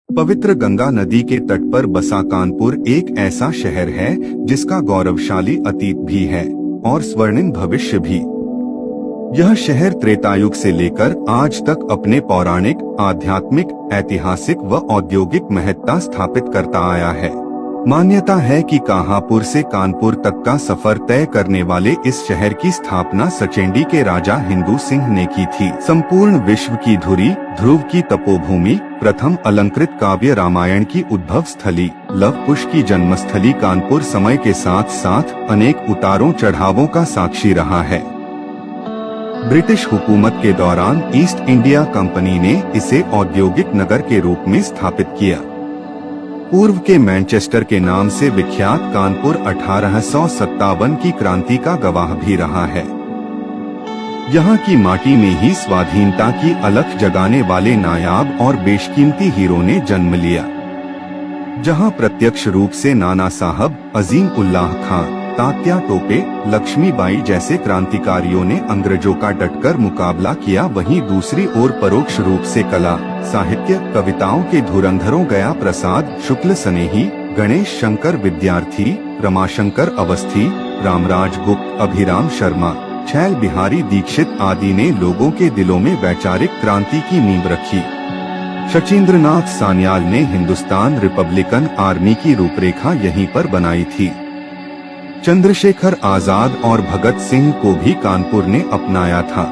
पवित्र गंगा नदी के तट पर बसा कानपुर एक ऐसा शहर है जिसका गौरवशाली अतीत भी है और स्वर्णिम भविष्य भी। यह शहर त्रेतायुग से लेकर आज तक अपने पौराणिक, आध्यात्मिक, ऐतिहासिक व औद्योगिक महत्ता स्थापित करता आया है। मान्यता है कि कान्हापुर से कानपुर तक का सफर तय करने वाले इस शहर की स्थापना सचेंडी के राजा हिंदू सिंह ने की थी। संपूर्ण विश्व की धुरी, ध्रुव की तपोभूमि, प्रथम अलंकृत काव्य रामायण की उद्भव स्थली, लव कुश की जन्मस्थली कानपुर समय के साथ साथ अनेक उतारों चढ़ावों का साक्षी रहा है। ब्रिटिश हुकूमत के दौरान ईस्ट इंडिया कंपनी ने इसे औद्योगिक नगर के रूप में स्थापित किया। पूर्व के मैनचेस्टर के नाम से विख्यात कानपुर 1857 की क्रांति का गवाह भी रहा है। यहाँ की माटी में ही स्वाधीनता की अलख जगाने वाले नायाब और बेशकीमती हीरो ने जन्म लिया। जहाँ प्रत्यक्ष रूप से नाना साहब, अजीम उल्लाह खां, तात्या टोपे, लक्ष्मीबाई जैसे क्रांतिकारियों ने अंग्रेजों का डटकर मुकाबला किया, वहीं दूसरी ओर परोक्ष रूप से कला, साहित्य, कविताओं के धुरंधरों गया प्रसाद, शुक्ल स्नेही, गणेश शंकर विद्यार्थी, रमाशंकर अवस्थी, रामराज गुप्त, अभिराम शर्मा, छैल बिहारी दीक्षित आदि ने लोगों के दिलों में वैचारिक क्रांति की नींव रखी। शचीन्द्रनाथ सान्याल ने हिंदुस्तान रिपब्लिकन आर्मी की रूपरेखा यहीं पर बनाई थी। चंद्रशेखर आजाद और भगत सिंह को भी कानपुर ने अपनाया था।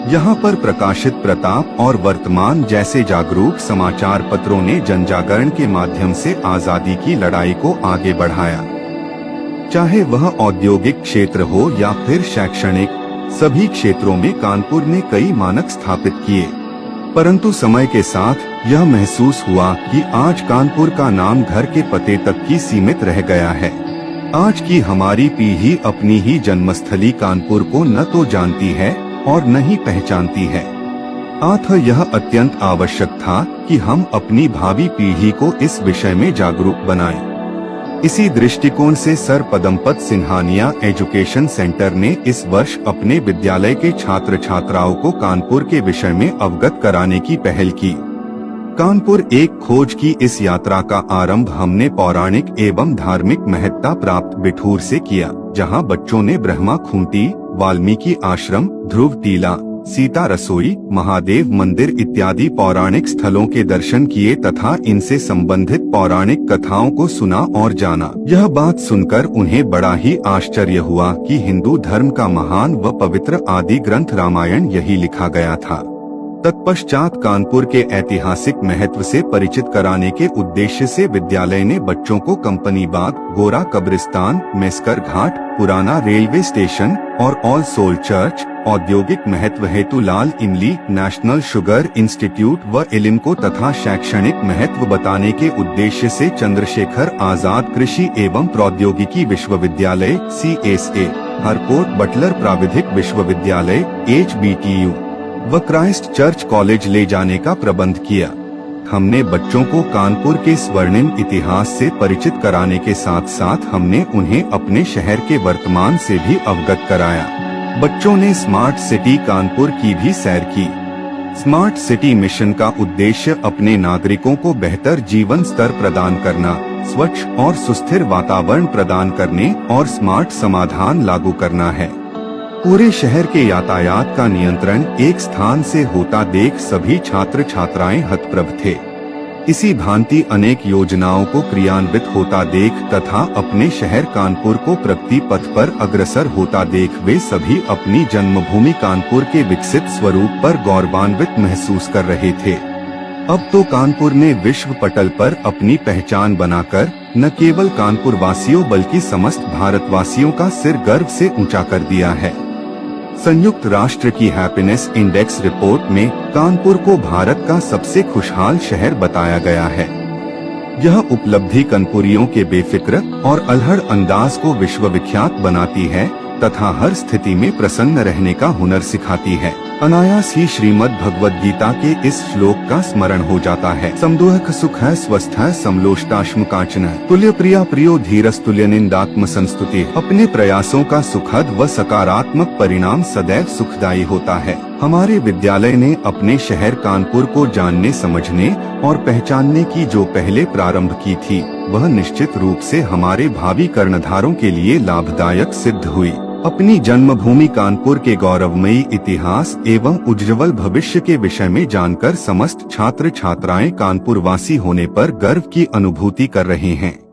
यहाँ पर प्रकाशित प्रताप और वर्तमान जैसे जागरूक समाचार पत्रों ने जनजागरण के माध्यम से आजादी की लड़ाई को आगे बढ़ाया। चाहे वह औद्योगिक क्षेत्र हो या फिर शैक्षणिक, सभी क्षेत्रों में कानपुर ने कई मानक स्थापित किए। परंतु समय के साथ यह महसूस हुआ कि आज कानपुर का नाम घर के पते तक ही सीमित रह गया है। आज की हमारी पीढ़ी अपनी ही जन्मस्थली कानपुर को न तो जानती है और न ही पहचानती है। अतः यह अत्यंत आवश्यक था कि हम अपनी भावी पीढ़ी को इस विषय में जागरूक बनाएं। इसी दृष्टिकोण से sir Padampat Singhania education centre ने इस वर्ष अपने विद्यालय के छात्र छात्राओं को कानपुर के विषय में अवगत कराने की पहल की। कानपुर एक खोज की इस यात्रा का आरंभ हमने पौराणिक एवं धार्मिक महत्ता प्राप्त बिठूर से किया, जहां बच्चों ने ब्रह्मा खूंटी, वाल्मीकि आश्रम, ध्रुव टीला, सीता रसोई, महादेव मंदिर इत्यादि पौराणिक स्थलों के दर्शन किए तथा इनसे संबंधित पौराणिक कथाओं को सुना और जाना। यह बात सुनकर उन्हें बड़ा ही आश्चर्य हुआ कि हिंदू धर्म का महान व पवित्र आदि ग्रंथ रामायण यही लिखा गया था। तत्पश्चात कानपुर के ऐतिहासिक महत्व से परिचित कराने के उद्देश्य से विद्यालय ने बच्चों को कंपनी बाग, गोरा कब्रिस्तान, मेस्कर घाट, पुराना रेलवे स्टेशन और ऑल सोल चर्च, औद्योगिक महत्व हेतु लाल इमली, नेशनल शुगर इंस्टीट्यूट व इलिम्को तथा शैक्षणिक महत्व बताने के उद्देश्य से चंद्रशेखर आजाद कृषि एवं प्रौद्योगिकी विश्वविद्यालय CSA, हरकोट बटलर प्राविधिक विश्वविद्यालय HBTU व क्राइस्ट चर्च कॉलेज ले जाने का प्रबंध किया। हमने बच्चों को कानपुर के स्वर्णिम इतिहास से परिचित कराने के साथ साथ हमने उन्हें अपने शहर के वर्तमान से भी अवगत कराया। बच्चों ने स्मार्ट सिटी कानपुर की भी सैर की। स्मार्ट सिटी मिशन का उद्देश्य अपने नागरिकों को बेहतर जीवन स्तर प्रदान करना, स्वच्छ और सुस्थिर वातावरण प्रदान करने और स्मार्ट समाधान लागू करना है। पूरे शहर के यातायात का नियंत्रण एक स्थान से होता देख सभी छात्र छात्राएं हतप्रभ थे। इसी भांति अनेक योजनाओं को क्रियान्वित होता देख तथा अपने शहर कानपुर को प्रगति पथ पर अग्रसर होता देख वे सभी अपनी जन्मभूमि कानपुर के विकसित स्वरूप पर गौरवान्वित महसूस कर रहे थे। अब तो कानपुर ने विश्व पटल पर अपनी पहचान बनाकर न केवल कानपुर वासियों बल्कि समस्त भारतवासियों का सिर गर्व से ऊंचा कर दिया है। संयुक्त राष्ट्र की हैप्पीनेस इंडेक्स रिपोर्ट में कानपुर को भारत का सबसे खुशहाल शहर बताया गया है। यह उपलब्धि कानपुरियों के बेफिक्र और अल्हड़ अंदाज को विश्वविख्यात बनाती है तथा हर स्थिति में प्रसन्न रहने का हुनर सिखाती है। अनायास ही श्रीमद् भगवद गीता के इस श्लोक का स्मरण हो जाता है। समदुःख सुख है स्वस्थ है समलोष्टाश्म कांचन तुल्य प्रिया प्रियो धीरस्तुल्य निंदात्म संस्तुति। अपने प्रयासों का सुखद व सकारात्मक परिणाम सदैव सुखदायी होता है। हमारे विद्यालय ने अपने शहर कानपुर को जानने समझने और पहचानने की जो पहले प्रारंभ की थी, वह निश्चित रूप से हमारे भावी कर्णधारों के लिए लाभदायक सिद्ध हुई। अपनी जन्मभूमि कानपुर के गौरवमयी इतिहास एवं उज्ज्वल भविष्य के विषय में जानकर समस्त छात्र छात्राएं कानपुर वासी होने पर गर्व की अनुभूति कर रहे हैं।